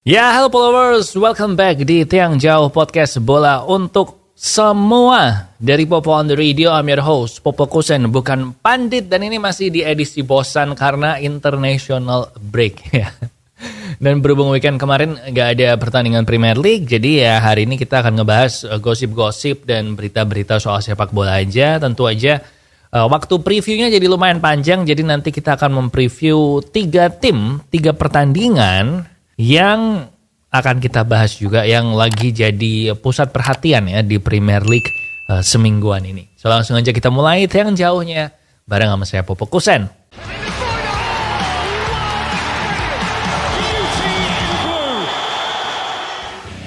Ya, halo followers, welcome back di Tiang Jauh Podcast Bola untuk semua. Dari Popo on the Radio, I'm your host, Popo Kusen, bukan pandit. Dan ini masih di edisi bosan karena international break ya. Dan berhubung weekend kemarin gak ada pertandingan Premier League, jadi ya hari ini kita akan ngebahas gosip-gosip dan berita-berita soal sepak bola aja. Tentu aja waktu previewnya jadi lumayan panjang, jadi nanti kita akan mempreview 3 pertandingan yang akan kita bahas juga yang lagi jadi pusat perhatian ya di Premier League semingguan ini. So langsung aja kita mulai Tiang Jauhnya bareng sama saya Popo Kusen.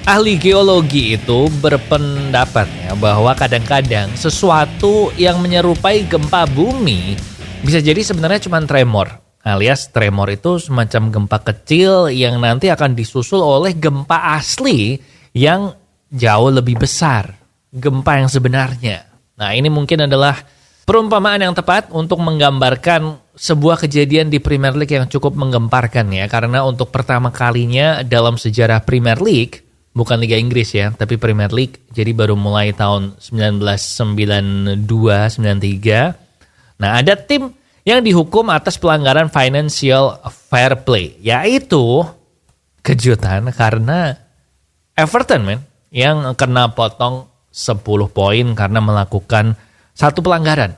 Ahli geologi itu berpendapat ya, bahwa kadang-kadang sesuatu yang menyerupai gempa bumi bisa jadi sebenarnya cuma tremor. Alias tremor itu semacam gempa kecil yang nanti akan disusul oleh gempa asli yang jauh lebih besar. Gempa yang sebenarnya. Nah, ini mungkin adalah perumpamaan yang tepat untuk menggambarkan sebuah kejadian di Premier League yang cukup menggemparkan ya. Karena untuk pertama kalinya dalam sejarah Premier League, bukan Liga Inggris ya, tapi Premier League, jadi baru mulai tahun 1992-93. Nah, ada tim yang dihukum atas pelanggaran financial fair play, yaitu kejutan karena Everton yang kena potong 10 poin karena melakukan satu pelanggaran.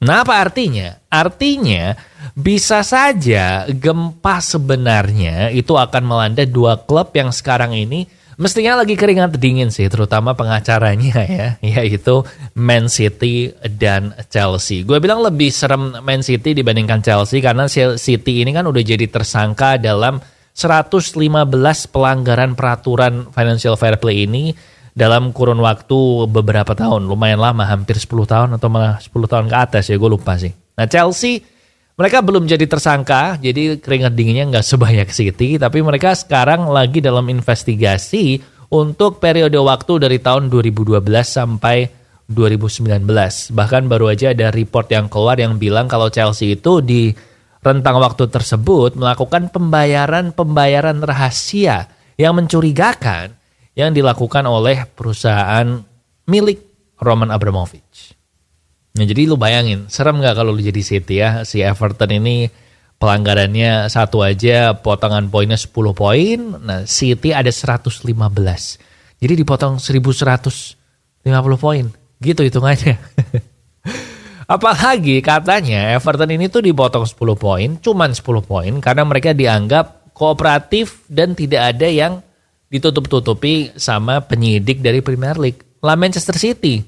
Nah, apa artinya? Artinya bisa saja gempa sebenarnya itu akan melanda dua klub yang sekarang ini mestinya lagi keringat dingin sih, terutama pengacaranya ya, yaitu Man City dan Chelsea. Gue bilang lebih serem Man City dibandingkan Chelsea karena City ini kan udah jadi tersangka dalam 115 pelanggaran peraturan financial fair play ini dalam kurun waktu beberapa tahun. Lumayan lama, hampir 10 tahun atau malah 10 tahun ke atas ya, gue lupa sih. Nah, Chelsea mereka belum jadi tersangka, jadi keringat dinginnya nggak sebanyak City, tapi mereka sekarang lagi dalam investigasi untuk periode waktu dari tahun 2012 sampai 2019. Bahkan baru aja ada report yang keluar yang bilang kalau Chelsea itu di rentang waktu tersebut melakukan pembayaran rahasia yang mencurigakan yang dilakukan oleh perusahaan milik Roman Abramovich. Nah, jadi lu bayangin, serem gak kalau lu jadi City ya, si Everton ini pelanggarannya satu aja, potongan poinnya 10 poin, nah City ada 115. Jadi dipotong 1150 poin, gitu hitungannya. Apalagi katanya Everton ini tuh dipotong 10 poin, cuman 10 poin, karena mereka dianggap kooperatif dan tidak ada yang ditutup-tutupi sama penyidik dari Premier League. Lah Manchester City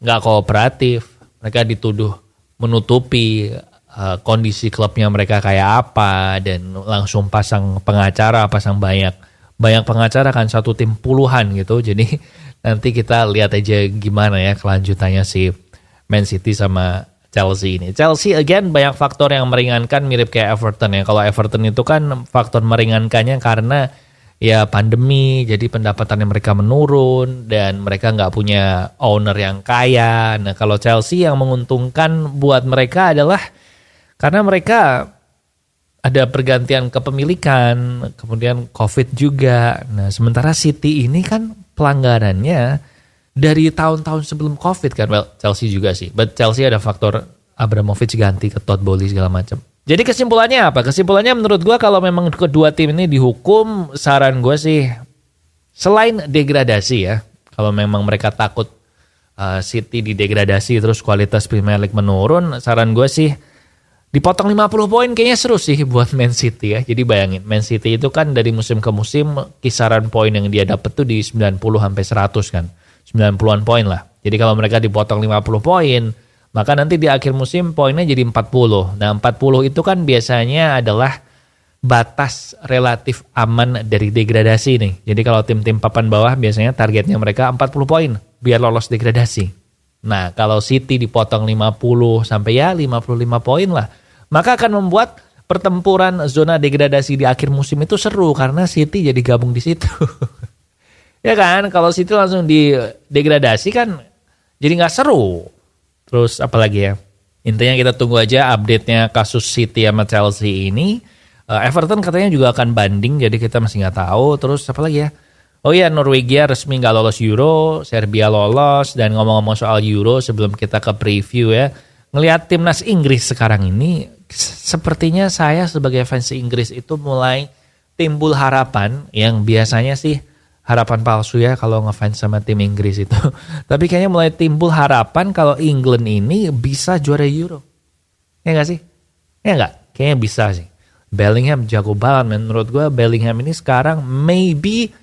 gak kooperatif. Mereka dituduh menutupi kondisi klubnya mereka kayak apa dan langsung pasang pengacara, banyak pengacara kan, satu tim puluhan gitu. Jadi nanti kita lihat aja gimana ya kelanjutannya si Man City sama Chelsea ini. Chelsea again banyak faktor yang meringankan mirip kayak Everton ya. Kalau Everton itu kan faktor meringankannya karena ya pandemi, jadi pendapatannya mereka menurun dan mereka nggak punya owner yang kaya. Nah, kalau Chelsea yang menguntungkan buat mereka adalah karena mereka ada pergantian kepemilikan, kemudian COVID juga. Nah, sementara City ini kan pelanggarannya dari tahun-tahun sebelum COVID kan. Well, Chelsea juga sih, but Chelsea ada faktor Abramovich ganti ke Todd Bowley segala macam. Jadi kesimpulannya apa? Kesimpulannya menurut gue kalau memang kedua tim ini dihukum, saran gue sih selain degradasi ya, kalau memang mereka takut City didegradasi terus kualitas Premier League menurun, saran gue sih dipotong 50 poin kayaknya seru sih buat Man City ya. Jadi bayangin, Man City itu kan dari musim ke musim kisaran poin yang dia dapat tuh di 90 sampai 100 kan. 90-an poin lah. Jadi kalau mereka dipotong 50 poin, maka nanti di akhir musim poinnya jadi 40. Nah 40 itu kan biasanya adalah batas relatif aman dari degradasi nih. Jadi kalau tim-tim papan bawah biasanya targetnya mereka 40 poin biar lolos degradasi. Nah kalau City dipotong 50 sampai ya 55 poin lah, maka akan membuat pertempuran zona degradasi di akhir musim itu seru karena City jadi gabung di situ. Ya kan, kalau City langsung di degradasi kan jadi nggak seru. Terus apalagi ya, intinya kita tunggu aja update-nya kasus City sama Chelsea ini. Everton katanya juga akan banding, jadi kita masih nggak tahu. Terus apa lagi ya? Oh iya, Norwegia resmi nggak lolos Euro, Serbia lolos. Dan ngomong-ngomong soal Euro, sebelum kita ke preview ya, ngelihat timnas Inggris sekarang ini, sepertinya saya sebagai fans Inggris itu mulai timbul harapan yang biasanya sih harapan palsu ya kalau ngefans sama tim Inggris itu. Tapi kayaknya mulai timbul harapan kalau England ini bisa juara Euro. Ya nggak sih? Ya nggak? Kayaknya bisa sih. Bellingham jago banget, menurut gue Bellingham ini sekarang maybe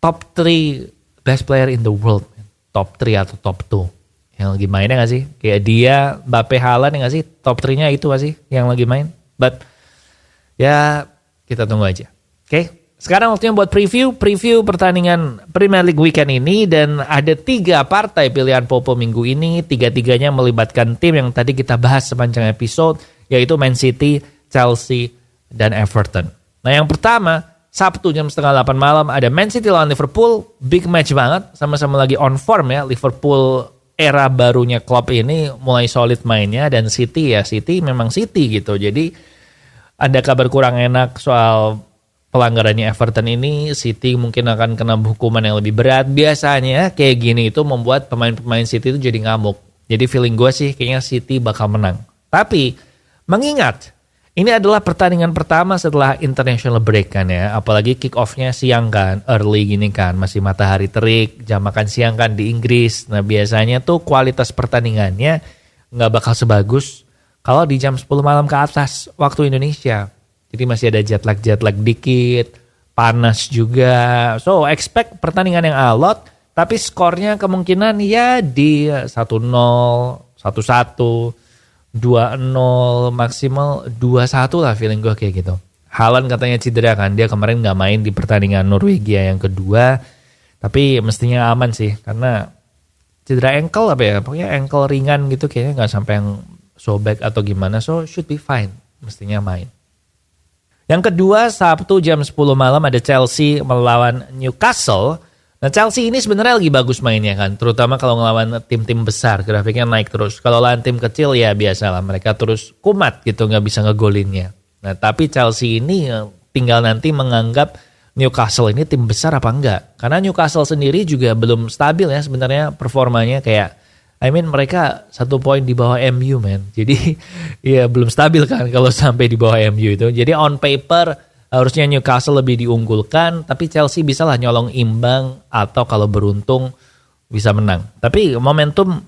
top 3 best player in the world. Top 3 atau top 2 yang lagi mainnya gak sih? Kayak dia, Mbappe, Haaland ya gak sih? Top 3-nya itu gak sih yang lagi main? But ya kita tunggu aja. Oke, sekarang waktunya buat preview pertandingan Premier League weekend ini. Dan ada 3 partai pilihan Popo minggu ini. 3-tiganya melibatkan tim yang tadi kita bahas sepanjang episode, yaitu Man City, Chelsea, dan Everton. Nah yang pertama, Sabtu jam 7:30 malam ada Man City lawan Liverpool. Big match banget, sama-sama lagi on form ya. Liverpool era barunya Klopp ini mulai solid mainnya, dan City memang City gitu. Jadi ada kabar kurang enak soal pelanggarannya Everton ini. City mungkin akan kena hukuman yang lebih berat. Biasanya kayak gini itu membuat pemain-pemain City itu jadi ngamuk. Jadi feeling gue sih kayaknya City bakal menang. Tapi mengingat ini adalah pertandingan pertama setelah international break kan ya. Apalagi kick off-nya siang kan, early gini kan. Masih matahari terik, jam makan siang kan di Inggris. Nah biasanya tuh kualitas pertandingannya gak bakal sebagus kalau di jam 10 malam ke atas waktu Indonesia. Jadi masih ada jet lag dikit, panas juga. So expect pertandingan yang alot, tapi skornya kemungkinan ya di 1-0, 1-1, 2-0, maksimal 2-1 lah feeling gue kayak gitu. Haaland katanya cedera kan, dia kemarin gak main di pertandingan Norwegia yang kedua. Tapi mestinya aman sih, karena cedera ankle apa ya, pokoknya ankle ringan gitu, kayaknya gak sampai yang sobek atau gimana. So should be fine, mestinya main. Yang kedua, Sabtu jam 10 malam ada Chelsea melawan Newcastle. Nah Chelsea ini sebenarnya lagi bagus mainnya kan, terutama kalau ngelawan tim-tim besar, grafiknya naik terus. Kalau lawan tim kecil ya biasalah, mereka terus kumat gitu, nggak bisa ngegolinnya. Nah tapi Chelsea ini tinggal nanti menganggap Newcastle ini tim besar apa enggak. Karena Newcastle sendiri juga belum stabil ya sebenarnya performanya, kayak mereka 1 poin di bawah MU men. Jadi ya belum stabil kan kalau sampai di bawah MU itu. Jadi on paper harusnya Newcastle lebih diunggulkan, tapi Chelsea bisalah nyolong imbang atau kalau beruntung bisa menang. Tapi momentum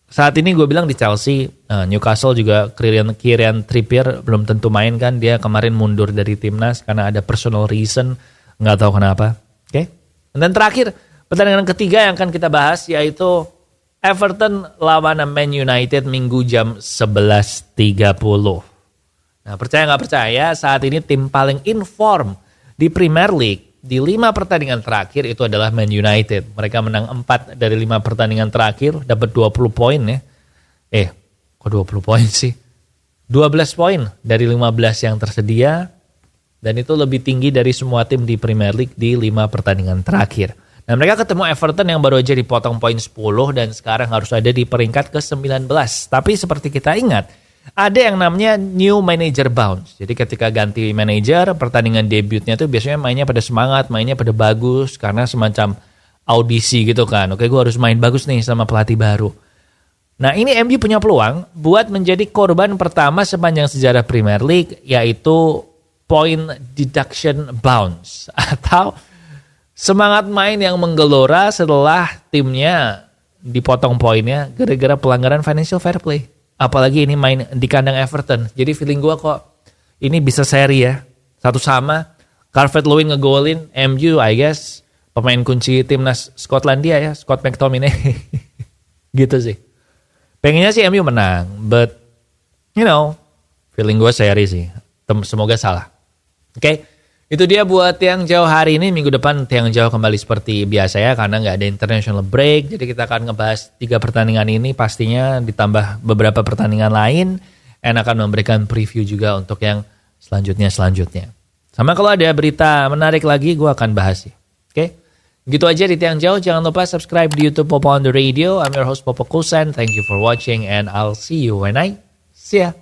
saat ini gue bilang di Chelsea. Newcastle juga Kieran Trippier belum tentu main kan, dia kemarin mundur dari timnas karena ada personal reason, nggak tahu kenapa. Oke. Dan terakhir pertandingan ketiga yang akan kita bahas yaitu Everton lawan Man United minggu jam 11.30. Nah percaya nggak percaya, saat ini tim paling inform di Premier League di 5 pertandingan terakhir itu adalah Man United. Mereka menang 4 dari 5 pertandingan terakhir, dapat 20 poin ya. Kok 20 poin sih? 12 poin dari 15 yang tersedia, dan itu lebih tinggi dari semua tim di Premier League di 5 pertandingan terakhir. Nah mereka ketemu Everton yang baru aja dipotong poin 10 dan sekarang harus ada di peringkat ke-19. Tapi seperti kita ingat, ada yang namanya new manager bounce. Jadi ketika ganti manager, pertandingan debutnya tuh biasanya mainnya pada semangat, mainnya pada bagus, karena semacam audisi gitu kan. Oke, gue harus main bagus nih sama pelatih baru. Nah ini MU punya peluang buat menjadi korban pertama sepanjang sejarah Premier League, yaitu point deduction bounce. Atau semangat main yang menggelora setelah timnya dipotong poinnya gara-gara pelanggaran financial fair play. Apalagi ini main di kandang Everton. Jadi feeling gue kok ini bisa seri ya. 1-1. Calvert-Lewin ngegolin. MU I guess pemain kunci timnas Skotlandia ya. Scott McTominay. Gitu sih. Pengennya sih MU menang. But feeling gue seri sih. Semoga salah. Oke. Itu dia buat Tiang Jauh hari ini. Minggu depan Tiang Jauh kembali seperti biasa ya, karena nggak ada international break. Jadi kita akan ngebahas 3 pertandingan ini pastinya, ditambah beberapa pertandingan lain. Dan akan memberikan preview juga untuk yang selanjutnya. Sama kalau ada berita menarik lagi, gue akan bahas ya. Oke? Gitu aja di Tiang Jauh. Jangan lupa subscribe di YouTube Popo on the Radio. I'm your host Popo Kusen. Thank you for watching and I'll see you when I see ya.